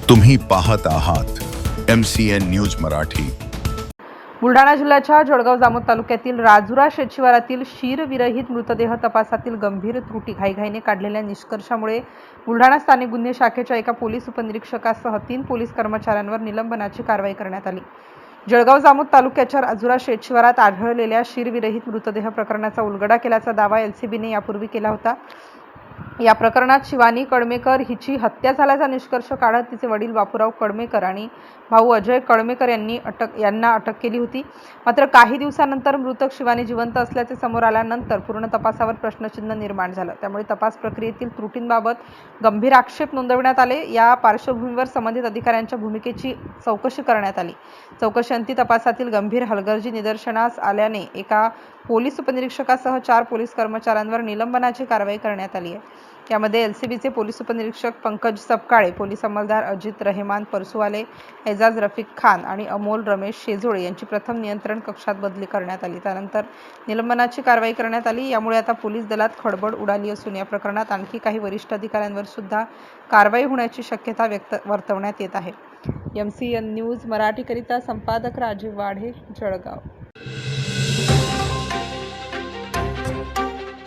तुम्ही पाहत आहात MCN न्यूज मराठी। बुलढाणा जिल्ह्याच्या जळगाव जामोद तालुक्यातील राजुरा शेतशिवारातील शीरविरहित मृतदेह तपासातील गंभीर त्रुटी घाईघाईने काढलेल्या निष्कर्षामुळे बुलढाणा स्थानिक गुन्हे शाखेच्या एका पोलीस उपनिरीक्षकासह 3 पोलीस कर्मचाऱ्यांवर निलंबनाची कारवाई करण्यात आली। जळगाव जामोद तालुक्याच्या राजुरा शेतशिवारात आढळलेल्या शीरविरहित मृतदेह प्रकरणाचा उलगडा केल्याचा दावा LCBने यापूर्वी केला होता। या प्रकरणात शिवानी कळमेकर हिची हत्या झाल्याचा निष्कर्ष काढत तिचे वडील बापूराव कळमेकर आणि भाऊ अजय कळमेकर यांना अटक केली होती। मात्र काही दिवसानंतर मृतक शिवानी जिवंत असल्याचे समोर आल्यानंतर पूर्ण तपासावर प्रश्नचिन्ह निर्माण झालं। त्यामुळे तपास प्रक्रियेतील त्रुटींबाबत गंभीर आक्षेप नोंदवण्यात आले। या पार्श्वभूमीवर संबंधित अधिकाऱ्यांच्या भूमिकेची चौकशी करण्यात आली। चौकशीअंती तपासातील गंभीर हलगर्जी निदर्शनास आल्याने एका पोलीस उपनिरीक्षकासह 4 पोलीस कर्मचाऱ्यांवर निलंबनाची कारवाई करण्यात आली आहे। यामध्ये LCBचे पोलीस उपनिरीक्षक पंकज सपकाळे, पोलीस अंमलदार अजित रहेमान परसुवाले, एजाज रफिक खान आणि अमोल रमेश शेजोळे यांची प्रथम नियंत्रण कक्षात बदली करण्यात आली। त्यानंतर निलंबनाची कारवाई करण्यात आली। यामुळे आता पोलीस दलात खळबळ उडाली असून या प्रकरणात आणखी काही वरिष्ठ अधिकाऱ्यांवर सुद्धा कारवाई होण्याची शक्यता वर्तवण्यात येत आहे। MCN न्यूज मराठीकरिता संपादक राजीव वाढे, जळगाव।